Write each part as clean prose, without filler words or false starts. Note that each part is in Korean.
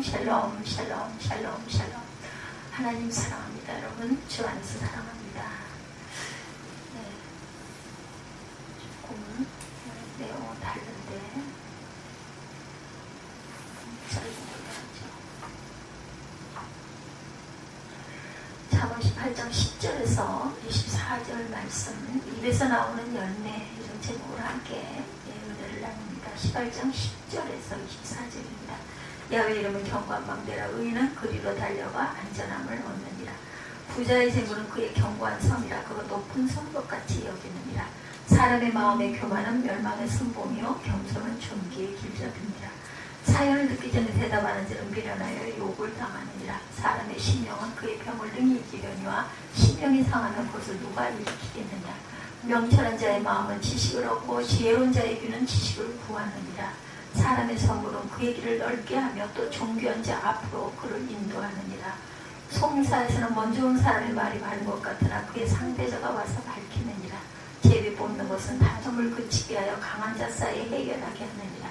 샬롬 샬롬 샬롬 샬롬. 하나님 사랑합니다. 여러분 주 안에서 사랑합니다. 네. 조금 내용은 다른데 잠언 18장 10절에서 24절 말씀, 입에서 나오는 열매, 이런 제목으로 함께 은혜를 나눕니다. 18장 10절에서 24절입니다. 야훼 이름은 견고한 망대라. 의인은 그리로 달려가 안전함을 얻느니라. 부자의 재물은 그의 견고한 성이라. 그가 높은 성벽같이 여기느니라. 사람의 마음의 교만은 멸망의 순봉이요 겸손은 존귀의 길잡이니라. 사연을 듣기 전에 대답하는 자는 미련하여 욕을 당하느니라. 사람의 심령은 그의 병을 능히 이기려니와 심령이 상하는 것을 누가 일으키겠느냐. 명철한 자의 마음은 지식을 얻고 지혜로운 자의 귀는 지식을 구하느니라. 사람의 선물은 그의 길을 넓게 하며 또 존귀한 자 앞으로 그를 인도하느니라. 송사에서는 먼저 온 사람의 말이 바른 것 같으나 그의 상대자가 와서 밝히느니라. 제비 뽑는 것은 다툼을 그치게 하여 강한 자 사이에 해결하게 하느니라.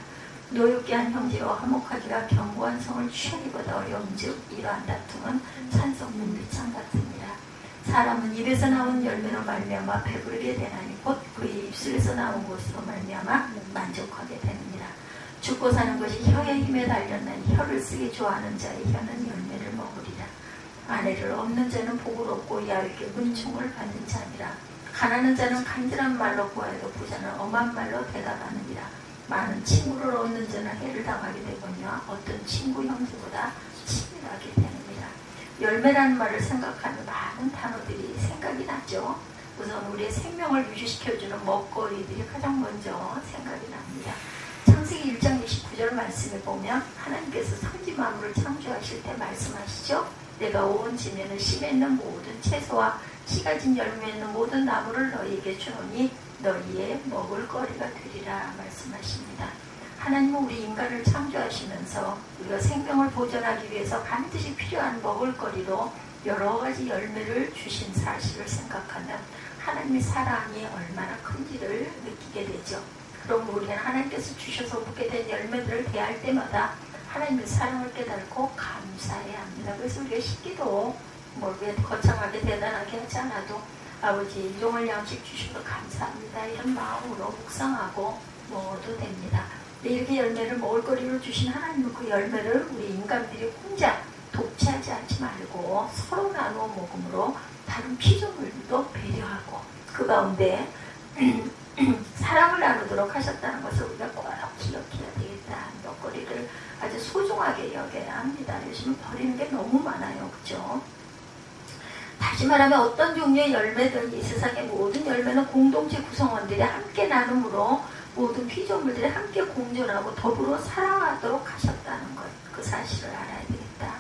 노엽게 한 형제와 화목하기가 견고한 성을 취하기보다 어려운즉 이러한 다툼은 산성 눈빛창 같으니라. 사람은 입에서 나온 열매로 말미암아 배부르게 되나니 곧 그의 입술에서 나온 것으로 말미암아 만족하게 되느니라. 죽고 사는 것이 혀의 힘에 달렸나니 혀를 쓰기 좋아하는 자의 혀는 열매를 먹으리라. 아내를 얻는 자는 복을 얻고 야훼게 은총을 받는 자니라. 가난한 자는 간절한 말로 구하여도 부자는 엄한 말로 대답하느니라. 많은 친구를 얻는 자는 해를 당하게 되거니와 어떤 친구 형제보다 친밀하게 되느니라. 열매라는 말을 생각하면 많은 단어들이 생각이 나죠. 우선 우리의 생명을 유지시켜주는 먹거리들이 가장 먼저 생각이 납니다. 창세기 1장 29절 말씀에 보면 하나님께서 천지 만물을 창조하실 때 말씀하시죠. 내가 온 지면을 심에 있는 모든 채소와 씨가 진 열매 있는 모든 나무를 너희에게 주노니 너희의 먹을 거리가 되리라 말씀하십니다. 하나님은 우리 인간을 창조하시면서 우리가 생명을 보존하기 위해서 반드시 필요한 먹을 거리로 여러 가지 열매를 주신 사실을 생각하면 하나님의 사랑이 얼마나 큰지를 느끼게 되죠. 그럼 우리는 하나님께서 주셔서 먹게 된 열매들을 대할 때마다 하나님의 사랑을 깨닫고 감사해야 합니다. 그래서 우리가 식기도 거창하게 대단하게 하지 않아도 아버지 일용할 양식 주셔서 감사합니다 이런 마음으로 묵상하고 먹어도 됩니다. 이렇게 열매를 먹을 거리로 주신 하나님은 그 열매를 우리 인간들이 혼자 독취하지 않지 말고 서로 나누어 먹음으로 다른 피조물도 배려하고 그 가운데 사랑을 나누도록 하셨다는 것을 우리가 꼭 기억해야 되겠다. 먹거리를 아주 소중하게 여겨야 합니다. 요즘은 버리는 게 너무 많아요. 그죠? 다시 말하면 어떤 종류의 열매든 이 세상의 모든 열매는 공동체 구성원들이 함께 나눔으로 모든 피조물들이 함께 공존하고 더불어 사랑하도록 하셨다는 것, 그 사실을 알아야 되겠다.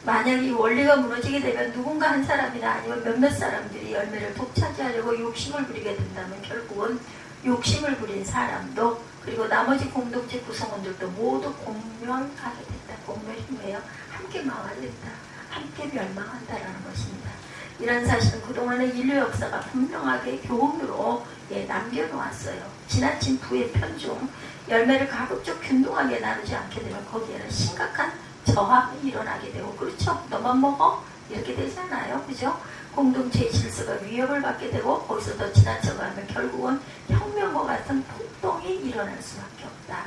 만약 이 원리가 무너지게 되면 누군가 한 사람이나 아니면 몇몇 사람들이 열매를 독차지하려고 욕심을 부리게 된다면 결국은 욕심을 부린 사람도 그리고 나머지 공동체 구성원들도 모두 공멸하게 된다. 공멸이 뭐예요? 함께 망하겠다. 함께 멸망한다라는 것입니다. 이런 사실은 그동안의 인류 역사가 분명하게 교훈으로 남겨놓았어요. 지나친 부의 편중, 열매를 가급적 균등하게 나누지 않게 되면 거기에는 심각한 저항이 일어나게 되고 그렇죠? 너만 먹어? 이렇게 되잖아요. 그죠? 공동체의 질서가 위협을 받게 되고 거기서 더 지나쳐가면 결국은 혁명과 같은 폭동이 일어날 수밖에 없다.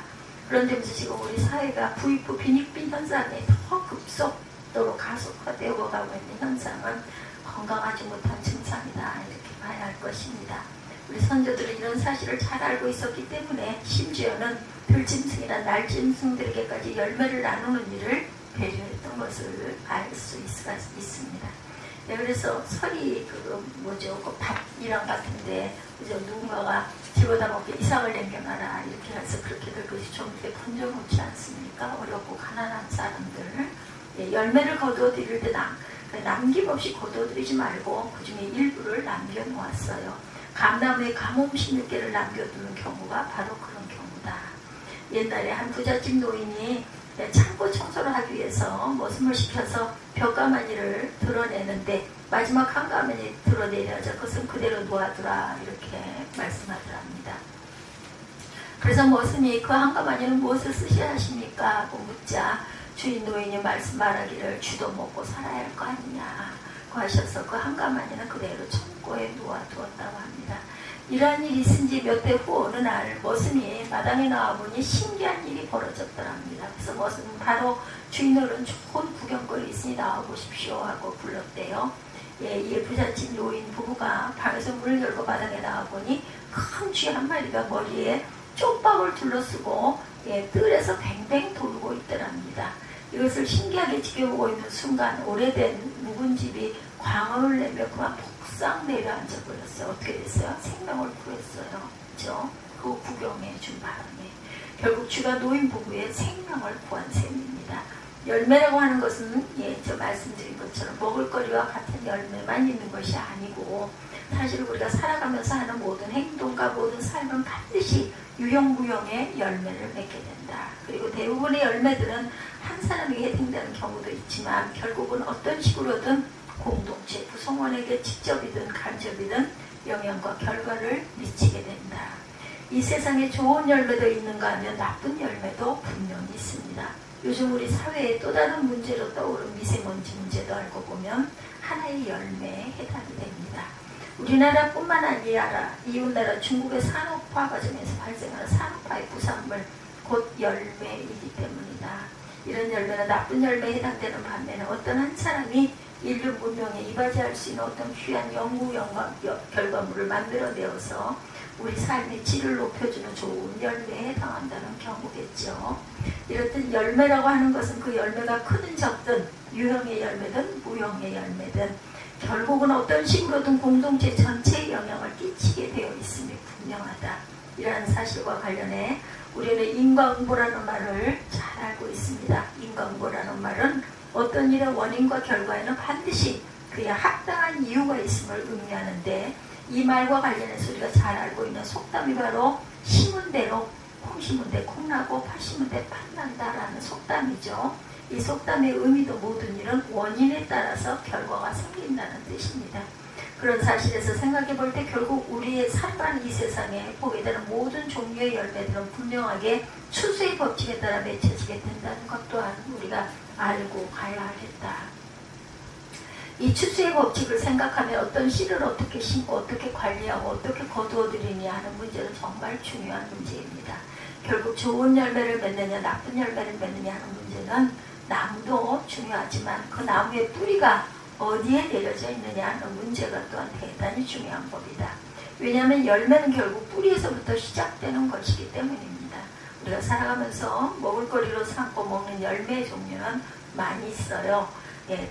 그런 점에서 지금 우리 사회가 부익부 빈익빈 현상이 더 급속도로 가속화되어 가고 있는 현상은 건강하지 못한 증상이다. 이렇게 봐야 할 것입니다. 우리 선조들은 이런 사실을 잘 알고 있었기 때문에 심지어는 들짐승이나 날짐승들에게까지 열매를 나누는 일을 배려했던 것을 알 수 있습니다. 네, 그래서 설이 그 밭이랑 같은데 그죠? 누군가가 집어다 먹게 이삭을 남겨놔라 이렇게 해서 그렇게 될 것이 좀 이렇게 던져놓지 않습니까? 어렵고 가난한 사람들 열매를 거두어드릴 때 남김없이 거두어드리지 말고 그 중에 일부를 남겨놓았어요. 감나무에 가뭄 16개를 남겨두는 경우가 바로 그런 경우다. 옛날에 한 부잣집 노인이 창고 청소를 하기 위해서 머슴을 시켜서 벽가마니를 드러내는데 마지막 한 가마니 드러내려자 그것은 그대로 놓아두라 이렇게 말씀하더랍니다. 그래서 머슴이 그 한 가마니는 무엇을 쓰셔야 하십니까? 하고 묻자 주인 노인이 말씀 말하기를 주도 먹고 살아야 할 거 아니냐고 하셔서 그 한 가마니는 그대로 창고에 놓아두었다고 합니다. 이러한 일이 있은 지 몇 대 후 어느 날 머슴이 마당에 나와보니 신기한 일이 벌어졌더랍니다. 그래서 머슴은 바로 주인어른 좋은 구경거리 있으니 나와보십시오 하고 불렀대요. 이 부잣집 노인 부부가 방에서 문을 열고 마당에 나와보니 큰 쥐 한 마리가 머리에 쪽박을 둘러쓰고 뜰에서 뱅뱅 돌고 있더랍니다. 이것을 신기하게 지켜보고 있는 순간 오래된 묵은 집이 광음을 내며 그만 폭삭 내려앉아 버렸어요. 어떻게 됐어요? 생명을 구했어요. 그렇죠? 그 구경해 준 바람에 결국 쥐가 노인 부부의 생명을 구한 셈입니다. 열매라고 하는 것은 저 말씀드린 것처럼 먹을거리와 같은 열매만 있는 것이 아니고 사실 우리가 살아가면서 하는 모든 행동과 모든 삶은 반드시 유형무형의 열매를 맺게 된다. 그리고 대부분의 열매들은 한 사람에게 해당되는 경우도 있지만 결국은 어떤 식으로든 공동체 구성원에게 직접이든 간접이든 영향과 결과를 미치게 된다. 이 세상에 좋은 열매도 있는가 하면 나쁜 열매도 분명히 있습니다. 요즘 우리 사회의 또 다른 문제로 떠오른 미세먼지 문제도 알고 보면 하나의 열매에 해당이 됩니다. 우리나라뿐만 아니라 이웃나라 중국의 산업화 과정에서 발생하는 산업화의 부산물 곧 열매이기 때문이다. 이런 열매는 나쁜 열매에 해당되는 반면에 어떤 한 사람이 인류 문명에 이바지할 수 있는 어떤 귀한 연구 결과물을 만들어내어서 우리 삶의 질을 높여주는 좋은 열매에 해당한다는 경우겠죠. 이렇듯 열매라고 하는 것은 그 열매가 크든 적든 유형의 열매든 무형의 열매든 결국은 어떤 식으로든 공동체 전체에 영향을 끼치게 되어 있음이 분명하다. 이러한 사실과 관련해 우리는 인과응보라는 말을 잘 알고 있습니다. 인과응보라는 말은 어떤 일의 원인과 결과에는 반드시 그에 합당한 이유가 있음을 의미하는데 이 말과 관련해서 우리가 잘 알고 있는 속담이 바로 심은 대로 콩 심은 데 콩나고 팥 심은 데 팥난다라는 속담이죠. 이 속담의 의미도 모든 일은 원인에 따라서 결과가 생긴다는 뜻입니다. 그런 사실에서 생각해 볼 때 결국 우리의 살아가는 이 세상에 보게 되는 모든 종류의 열매들은 분명하게 추수의 법칙에 따라 맺혀지게 된다는 것 또한 우리가 알고 가야 하겠다. 이 추수의 법칙을 생각하면 어떤 씨를 어떻게 심고 어떻게 관리하고 어떻게 거두어들이냐 하는 문제는 정말 중요한 문제입니다. 결국 좋은 열매를 맺느냐 나쁜 열매를 맺느냐 하는 문제는 나무도 중요하지만 그 나무의 뿌리가 어디에 내려져 있느냐 하는 문제가 또한 대단히 중요한 법이다. 왜냐하면 열매는 결국 뿌리에서부터 시작되는 것이기 때문입니다. 우리가 살아가면서 먹을거리로 삼고 먹는 열매의 종류는 많이 있어요.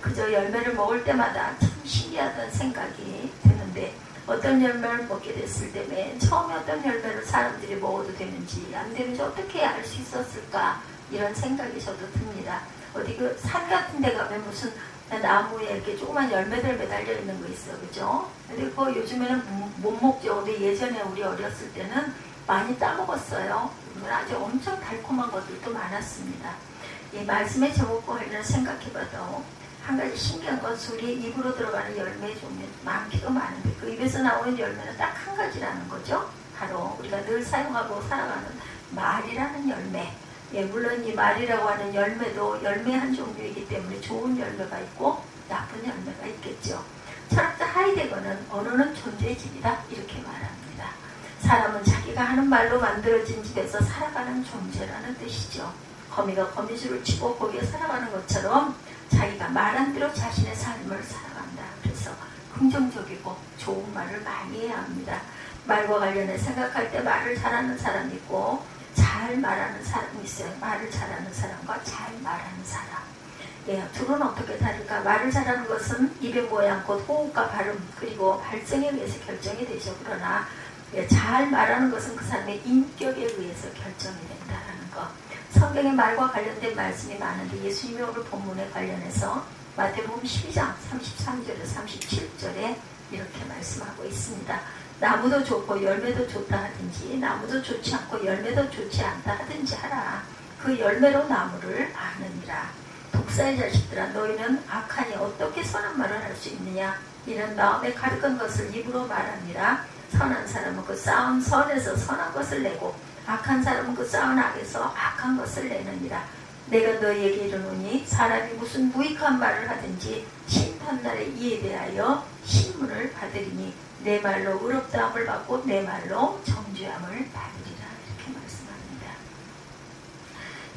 그저 열매를 먹을 때마다 참 신기하다는 생각이 드는데 어떤 열매를 먹게 됐을 때 맨 처음에 어떤 열매를 사람들이 먹어도 되는지 안 되는지 어떻게 알 수 있었을까 이런 생각이 저도 듭니다. 어디 그 산 같은 데 가면 무슨 나무에 이렇게 조그만 열매들 매달려 있는 거 있어요. 그죠? 근데 그거 요즘에는 못 먹죠. 근데 예전에 우리 어렸을 때는 많이 따먹었어요. 아주 엄청 달콤한 것들도 많았습니다. 이 말씀의 제목과 관련해서 생각해봐도 한 가지 신기한 것은 우리 입으로 들어가는 열매의 종류 많기도 많은데 그 입에서 나오는 열매는 딱 한 가지라는 거죠. 바로 우리가 늘 사용하고 살아가는 말이라는 열매. 물론 이 말이라고 하는 열매도 열매 한 종류이기 때문에 좋은 열매가 있고 나쁜 열매가 있겠죠. 철학자 하이데거는 언어는 존재의 집이다 이렇게 말합니다. 사람은 자기가 하는 말로 만들어진 집에서 살아가는 존재라는 뜻이죠. 거미가 거미줄을 치고 거기에 살아가는 것처럼 자기가 말한 대로 자신의 삶을 살아간다. 그래서 긍정적이고 좋은 말을 많이 해야 합니다. 말과 관련해 생각할 때 말을 잘하는 사람이 있고 잘 말하는 사람이 있어요. 말을 잘하는 사람과 잘 말하는 사람. 둘은 어떻게 다를까? 말을 잘하는 것은 입의 모양, 곧 호흡과 발음, 그리고 발성에 의해서 결정이 되죠. 그러나 잘 말하는 것은 그 사람의 인격에 의해서 결정이 된다는 것. 성경의 말과 관련된 말씀이 많은데 예수님이 오늘 본문에 관련해서 마태복음 12장 33절에서 37절에 이렇게 말씀하고 있습니다. 나무도 좋고 열매도 좋다 하든지 나무도 좋지 않고 열매도 좋지 않다 하든지 하라. 그 열매로 나무를 아느니라. 독사의 자식들아 너희는 악하니 어떻게 선한 말을 할 수 있느냐. 이는 마음에 가득한 것을 입으로 말하니라. 선한 사람은 그 쌓은 선에서 선한 것을 내고 악한 사람은 그 쌓은 악에서 악한 것을 내느니라. 내가 너희에게 이르노니 사람이 무슨 무익한 말을 하든지 심판날에 이에 대하여 신문을 받으리니 내 말로 의롭다함을 받고 내 말로 정죄함을 받으리라. 이렇게 말씀합니다.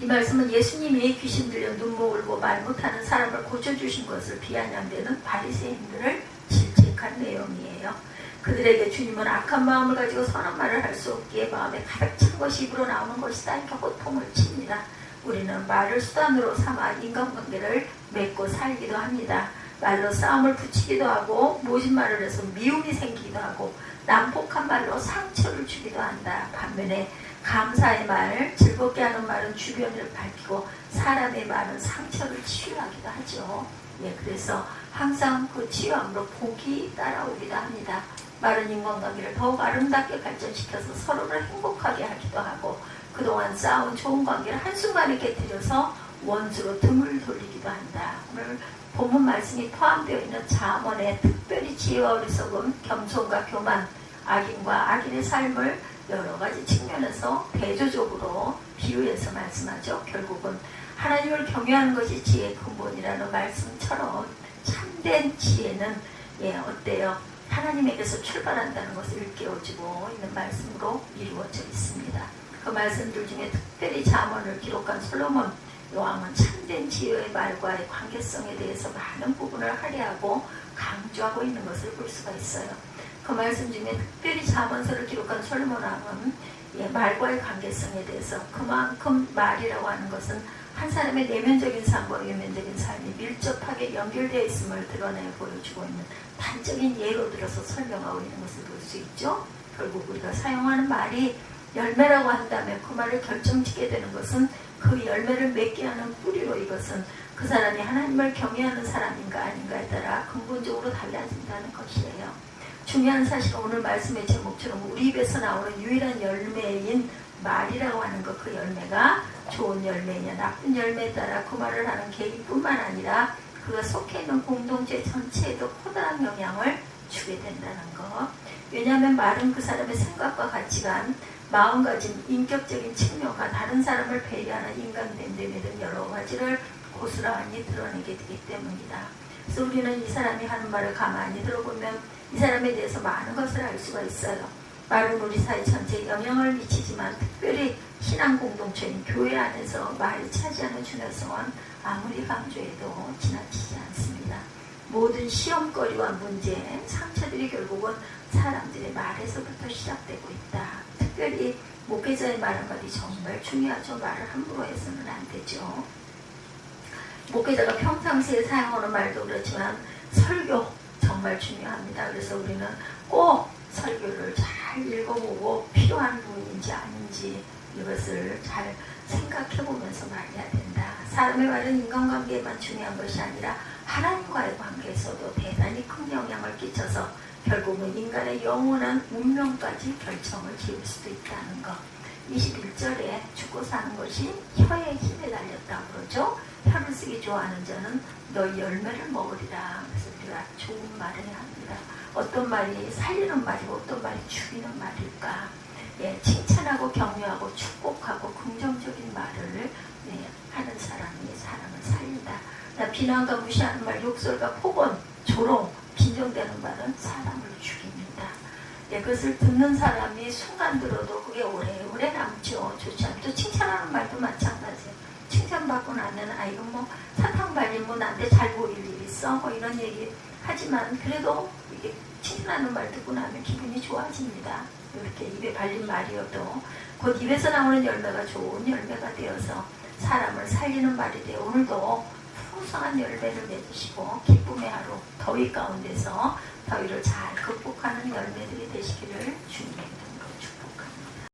이 말씀은 예수님이 귀신 들려 눈목 울고 말 못하는 사람을 고쳐주신 것을 비아냥대는 바리새인들을 질책한 내용이에요. 그들에게 주님은 악한 마음을 가지고 선한 말을 할 수 없기에 마음에 가득 찬 것이 입으로 나오는 것이다. 이렇게 호통을 칩니다. 우리는 말을 수단으로 삼아 인간관계를 맺고 살기도 합니다. 말로 싸움을 붙이기도 하고 모진 말을 해서 미움이 생기기도 하고 난폭한 말로 상처를 주기도 한다. 반면에 감사의 말, 즐겁게 하는 말은 주변을 밝히고 사람의 말은 상처를 치유하기도 하죠. 그래서 항상 그 치유함으로 복이 따라오기도 합니다. 말은 인간관계를 더욱 아름답게 발전시켜서 서로를 행복하게 하기도 하고 그동안 쌓아온 좋은 관계를 한순간에 깨뜨려서 원수로 등을 돌리기도 한다. 오늘 본문 말씀이 포함되어 있는 잠언에 특별히 지혜와 어리석음, 겸손과 교만, 악인과 악인의 삶을 여러 가지 측면에서 대조적으로 비유해서 말씀하죠. 결국은 하나님을 경외하는 것이 지혜의 근본이라는 말씀처럼 참된 지혜는 어때요? 하나님에게서 출발한다는 것을 일깨워주고 있는 말씀으로 이루어져 있습니다. 그 말씀들 중에 특별히 잠언을 기록한 솔로몬 왕은 참된 지혜의 말과의 관계성에 대해서 많은 부분을 할애하고 강조하고 있는 것을 볼 수가 있어요. 그 말씀 중에 특별히 잠언서를 기록한 솔로몬 왕은 말과의 관계성에 대해서 그만큼 말이라고 하는 것은 한 사람의 내면적인 삶과 외면적인 삶이 밀접하게 연결되어 있음을 드러내 보여주고 있는 단적인 예로 들어서 설명하고 있는 것을 볼 수 있죠. 결국 우리가 사용하는 말이 열매라고 한다면 그 말을 결정짓게 되는 것은 그 열매를 맺게 하는 뿌리로 이것은 그 사람이 하나님을 경외하는 사람인가 아닌가에 따라 근본적으로 달라진다는 것이에요. 중요한 사실은 오늘 말씀의 제목처럼 우리 입에서 나오는 유일한 열매인 말이라고 하는 것, 그 열매가 좋은 열매냐 나쁜 열매에 따라 그 말을 하는 개인뿐만 아니라 그가 속해 있는 공동체 전체에도 커다란 영향을 주게 된다는 것. 왜냐하면 말은 그 사람의 생각과 가치관, 마음가짐, 인격적인 측면과 다른 사람을 배려하는 인간됨됨에 등 여러 가지를 고스란히 드러내게 되기 때문이다. 그래서 우리는 이 사람이 하는 말을 가만히 들어보면 이 사람에 대해서 많은 것을 알 수가 있어요. 말은 우리 사회 전체에 영향을 미치지만 특별히 신앙 공동체인 교회 안에서 말이 차지하는 중요성은 아무리 강조해도 지나치지 않습니다. 모든 시험거리와 문제, 상처들이 결국은 사람들의 말에서부터 시작되고 있다. 특별히 목회자의 말 한마디 정말 중요하죠. 말을 함부로 해서는 안 되죠. 목회자가 평상시에 사용하는 말도 그렇지만 설교 정말 중요합니다. 그래서 우리는 꼭 설교를 잘 읽어보고 필요한 부분인지 아닌지 이것을 잘 생각해보면서 말해야 된다. 사람의 말은 인간관계에만 중요한 것이 아니라 하나님과의 관계에서도 대단히 큰 영향을 끼쳐서 결국은 인간의 영원한 운명까지 결정을 지을 수도 있다는 것. 21절에 죽고 사는 것이 혀의 힘에 달렸다고 그러죠. 혀를 쓰기 좋아하는 자는 너희 열매를 먹으리라. 그래서 우리가 좋은 말을 해야 합니다. 어떤 말이 살리는 말이고 어떤 말이 죽이는 말일까. 칭찬하고 격려하고 축복하고 긍정적인 말을 하는 사람이 사람을 살린다. 비난과 무시하는 말, 욕설과 폭언, 조롱, 빈정대는 말은 사람을 죽입니다. 그것을 듣는 사람이 순간 들어도 그게 오래오래 남죠. 좋지 않죠. 칭찬하는 말도 마찬가지예요. 칭찬받고 나면 이거 뭐 사탕 발린 뭐 나한테 잘 보일 일 있어? 뭐 이런 얘기 하지만 그래도 이게 칭찬하는 말 듣고 나면 기분이 좋아집니다. 이렇게 입에 발린 말이어도 곧 입에서 나오는 열매가 좋은 열매가 되어서 사람을 살리는 말이 되어 오늘도 풍성한 열매를 맺으시고 기쁨의 하루 더위 가운데서 더위를 잘 극복하는 열매들이 되시기를 주님